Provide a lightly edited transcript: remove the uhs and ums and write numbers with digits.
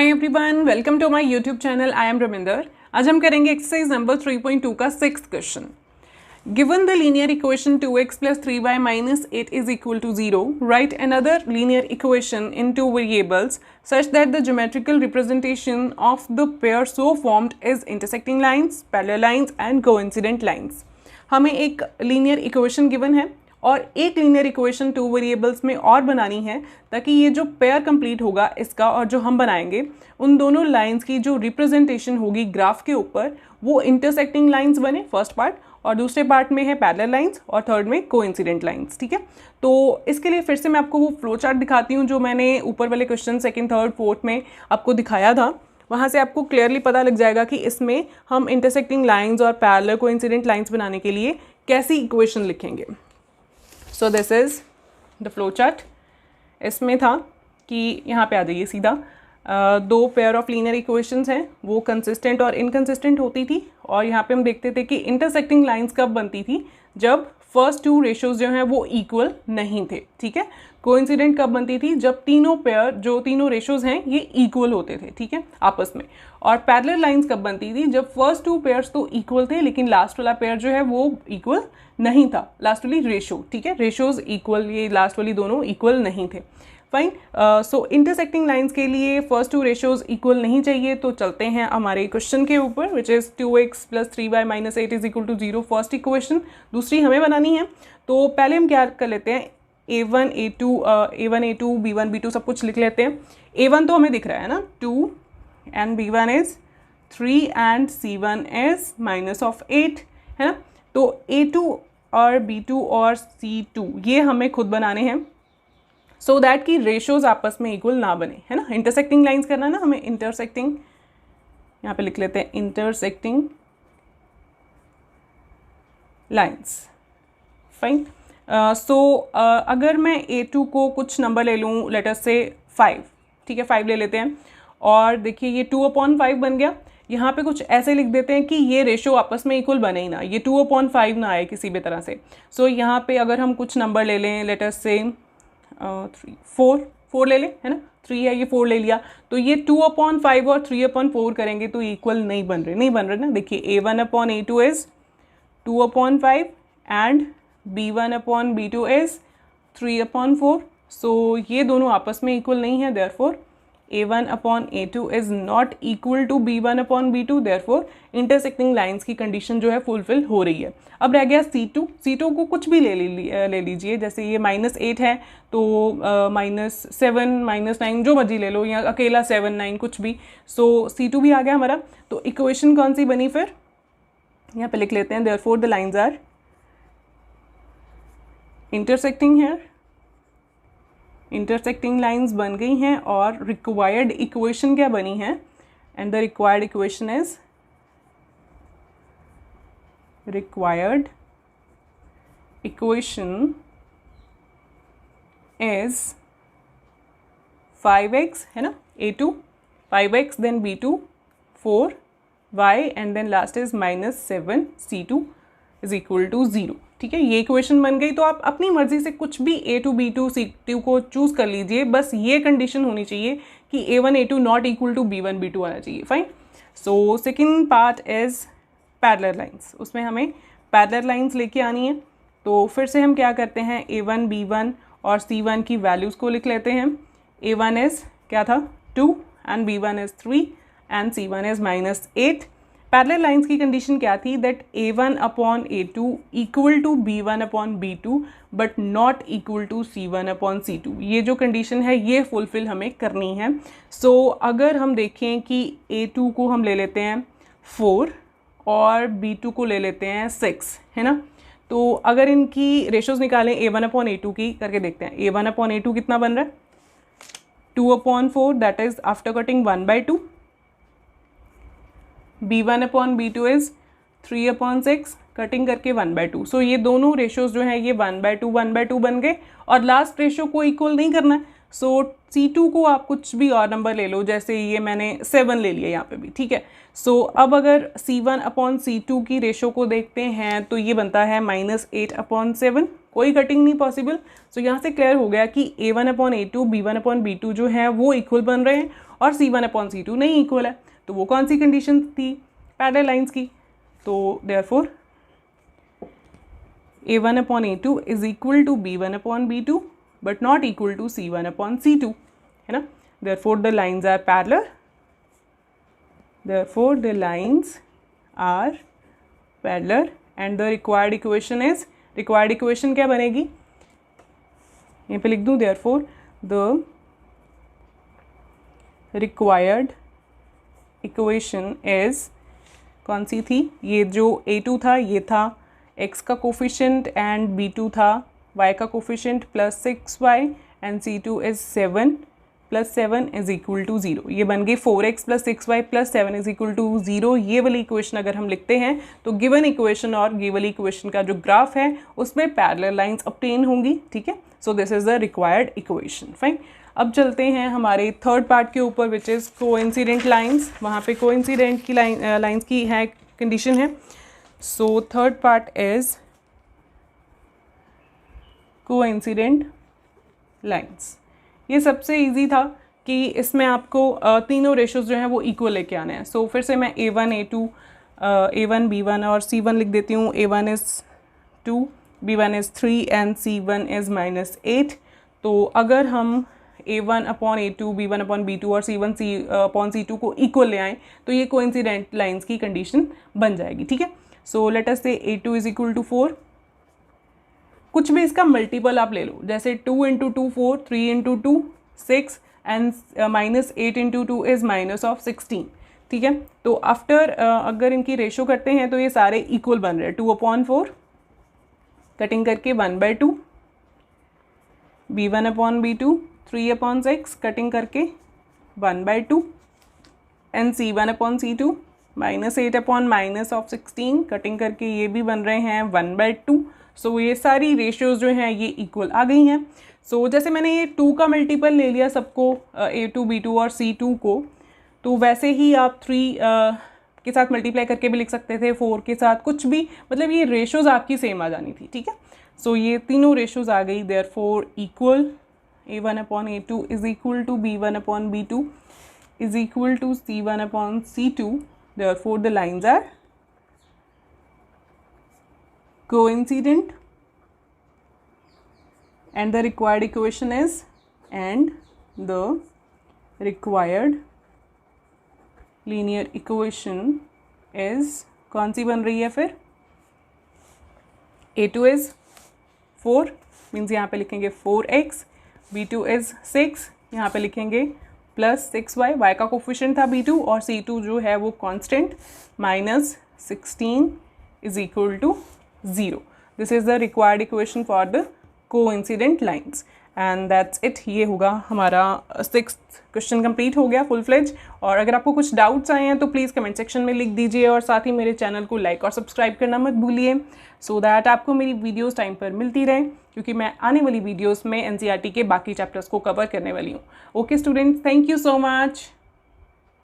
Hi everyone, welcome to my YouTube channel. I am Ravinder. आज हम करेंगे एक्सरसाइज नंबर 3.2 का 6th question. Given the linear equation 2x plus 3y minus 8 is equal to 0, write another linear equation in two variables such that the geometrical representation of the pair so formed is intersecting lines, parallel lines and coincident lines। हमें एक linear equation given है और एक linear equation two variables में और बनानी है ताकि ये जो पेयर कंप्लीट होगा इसका और जो हम बनाएंगे उन दोनों लाइंस की जो रिप्रेजेंटेशन होगी ग्राफ के ऊपर वो इंटरसेक्टिंग लाइंस बने, फर्स्ट पार्ट, और दूसरे पार्ट में है पैरेलल लाइंस और थर्ड में कोइंसिडेंट लाइंस। ठीक है, तो इसके लिए फिर से मैं आपको वो फ्लो चार्ट दिखाती हूँ जो मैंने ऊपर वाले क्वेश्चन सेकंड, थर्ड, फोर्थ में आपको दिखाया था। वहाँ से आपको क्लियरली पता लग जाएगा कि इसमें हम इंटरसेक्टिंग लाइंस और पैरेलल कोइंसिडेंट लाइंस बनाने के लिए कैसी इक्वेशन लिखेंगे। So this is the flow chart. इसमें था कि यहाँ पे आ जाइए सीधा, दो पेयर ऑफ लीनियर इक्वेशंस हैं, वो कंसिस्टेंट और इनकंसिस्टेंट होती थी। और यहाँ पे हम देखते थे कि इंटरसेक्टिंग लाइंस कब बनती थी, जब फर्स्ट टू रेशोज जो हैं वो इक्वल नहीं थे। ठीक है, कोइंसिडेंट कब बनती थी, जब तीनों पेयर, जो तीनों रेशोज हैं ये इक्वल होते थे, ठीक है, आपस में। और पैरेलल लाइंस कब बनती थी, जब फर्स्ट टू पेयर्स तो इक्वल थे लेकिन लास्ट वाला पेयर जो है वो इक्वल नहीं था, लास्ट वाली रेशो। ठीक है, रेशोज इक्वल, ये लास्ट वाली दोनों इक्वल नहीं थे। फाइन। सो इंटरसेक्टिंग लाइंस के लिए फर्स्ट टू रेशोज इक्वल नहीं चाहिए, तो चलते हैं हमारे क्वेश्चन के ऊपर, which is 2x plus 3y minus 8 is equal to 0, first equation. दूसरी हमें बनानी है, तो पहले हम क्या कर लेते हैं, a1 a2 b1 b2 सब कुछ लिख लेते हैं। a1 तो हमें दिख रहा है ना 2 and b1 is 3 and c1 is minus of 8, है ना। तो a2 और b2 और c2 ये हमें खुद बनाने हैं सो दैट कि रेशोज आपस में इक्वल ना बने, है ना। इंटरसेक्टिंग लाइंस करना है ना हमें, इंटरसेक्टिंग, यहाँ पे लिख लेते हैं इंटरसेक्टिंग लाइंस। फाइन। सो अगर मैं a2 को कुछ नंबर ले लूँ, लेट अस से 5, ठीक है, 5 ले लेते हैं। और देखिए ये 2/5 बन गया। यहाँ पे कुछ ऐसे लिख देते हैं कि ये रेशो आपस में इक्वल बने ही ना, ये 2/5 ना आए किसी भी तरह से। सो यहाँ पे अगर हम कुछ नंबर ले लें, लेट अस से 4 ले लें, है ना, 3 है, ये 4 ले लिया, तो ये 2/5 और 3/4 करेंगे तो इक्वल नहीं बन रहे ना। देखिए a1/a2 is 2/5 and b1/b2 is 3/4। सो ये दोनों आपस में इक्वल नहीं है, therefore a1/a2 is not equal to b1/b2, therefore intersecting lines की कंडीशन जो है फुलफिल हो रही है। अब रह गया c2 को कुछ भी ले लीजिए, जैसे ये -8 है तो -7 -9 जो मर्जी ले लो, या अकेला 7 9 कुछ भी। सो c2 भी आ गया हमारा। तो इक्वेशन कौन सी बनी फिर, यहाँ पे लिख लेते हैं, therefore the lines are intersecting है, इंटरसेक्टिंग लाइंस बन गई हैं। और रिक्वायर्ड इक्वेशन क्या बनी है, and the required equation is, required equation is 5x, है ना, a2 5x, then b2 4y and then last is -7 c2 is equal to 0। ठीक है, ये इक्वेशन बन गई। तो आप अपनी मर्जी से कुछ भी a2 b2 c2 को चूज कर लीजिए, बस ये कंडीशन होनी चाहिए कि a1 a2 not equal to b1 b2 आना चाहिए। Fine. So second part is parallel lines, उसमें हमें पैरेलल लाइंस लेके आनी है। तो फिर से हम क्या करते हैं, a1 b1 और c1 की वैल्यूज़ को लिख लेते हैं। a1 इज़ क्या था 2 and b1 is 3 and c1 is -8। Parallel lines की कंडीशन क्या थी, that a1/a2 equal to b1/b2 but not equal to c1/c2। ये जो कंडीशन है ये फुलफिल हमें करनी है। सो अगर हम देखें कि a2 को हम ले लेते हैं 4 और b2 को ले लेते हैं 6, है ना। तो अगर इनकी रेशोज निकालें a1/a2 की करके देखते हैं, a1/a2 कितना बन रहा है 2/4, that is after cutting 1/2। b1/b2 is 3/6, cutting करके 1/2। सो ये दोनों रेशोज जो हैं ये 1/2 बन गए और लास्ट रेशो को इक्वल नहीं करना है। सो c2 को आप कुछ भी और नंबर ले लो, जैसे ये मैंने 7 ले लिया यहाँ पे भी, ठीक है। सो अब अगर c1/c2 की रेशो को देखते हैं तो ये बनता है -8/7, कोई कटिंग नहीं पॉसिबल। सो यहाँ से क्लियर हो गया कि a1/a2 b1/b2 जो है वो इक्वल बन रहे हैं और C1/C2 नहीं इक्वल है, तो वो कौन सी कंडीशन थी पैरेलल लाइंस की? तो therefore A1/A2 is equal to B1/B2 but not equal to C1/C2, है ना. Therefore the lines are parallel, therefore the lines are parallel and the required equation is, required equation क्या बनेगी, यहाँ पे लिख दूँ, therefore the required equation is, कौन सी थी, ये जो A2 था ये था x का कोफिशिएंट एंड B2 था y का coefficient plus 6y and C2 is 7 plus 7 is equal to 0. ये बन गई 4x plus 6y plus 7 is equal to 0. ये वाली इक्वेशन अगर हम लिखते हैं तो गिवन इक्वेशन और ये वाली इक्वेशन का जो ग्राफ है उसमें पैरेलल लाइंस ऑब्टेन होंगी. ठीक है, so this is the required equation. Fine, अब चलते हैं हमारे थर्ड पार्ट के ऊपर विच इज़ कोइंसिडेंट लाइंस. वहाँ पे कोइंसिडेंट की लाइंस की है कंडीशन है. So third part is coincident lines. ये सबसे इजी था कि इसमें आपको तीनों रेशोज़ जो हैं वो इक्वल लेके आने हैं. सो फिर से मैं A1 A2 A1 B1 और C1 लिख देती हूँ. A1 is 2, B1 is 3 and C1 is -8. तो अगर हम A1/A2 B1/B2 और C1 C/C2 को इक्वल ले आएँ तो ये कोइंसिडेंट लाइंस की कंडीशन बन जाएगी. ठीक है, सो लेट अस से A2 इज इक्वल टू 4. कुछ भी इसका मल्टीपल आप ले लो, जैसे 2 × 2 4, 3 × 2 6 एंड -8 × 2 इज़ -16. ठीक है, तो आफ्टर अगर इनकी रेशो करते हैं तो ये सारे इक्वल बन रहे हैं. 2/4 कटिंग करके 1/2, B1/B2 3/6 कटिंग करके 1/2 एंड C1/C2 -8/-16 कटिंग करके ये भी बन रहे हैं 1/2. सो ये सारी रेशियोज़ जो हैं ये इक्वल आ गई हैं. सो जैसे मैंने ये 2 का मल्टीपल ले लिया सबको, A2 B2 और C2 को, तो वैसे ही आप 3 के साथ मल्टीप्लाई करके भी लिख सकते थे, 4 के साथ, कुछ भी, मतलब ये रेशियोज़ आपकी सेम आ जानी थी. ठीक है, सो ये तीनों रेशियोज़ आ गई. Therefore equal A1/A2 is equal to B1/B2 is equal to C1/C2. Therefore the lines are coincident and the required equation is, and the required linear equation is, कौन सी बन रही है फिर, A2 is 4 मीन्स यहाँ पे लिखेंगे 4x, B2 is 6 यहाँ पे लिखेंगे प्लस 6y, y का कोफिशिएंट था B2 और C2 जो है वो constant, -16 is equal to 0. This is the required equation for the coincident lines and that's it. ये होगा हमारा 6th क्वेश्चन कंप्लीट हो गया फुल फ्लेज. और अगर आपको कुछ डाउट्स आए हैं तो प्लीज़ कमेंट सेक्शन में लिख दीजिए और साथ ही मेरे चैनल को लाइक और सब्सक्राइब करना मत भूलिए, सो दैट आपको मेरी वीडियोस टाइम पर मिलती रहे, क्योंकि मैं आने वाली वीडियोस में NCERT के बाकी चैप्टर्स को कवर करने वाली हूँ. Okay students, thank you so much.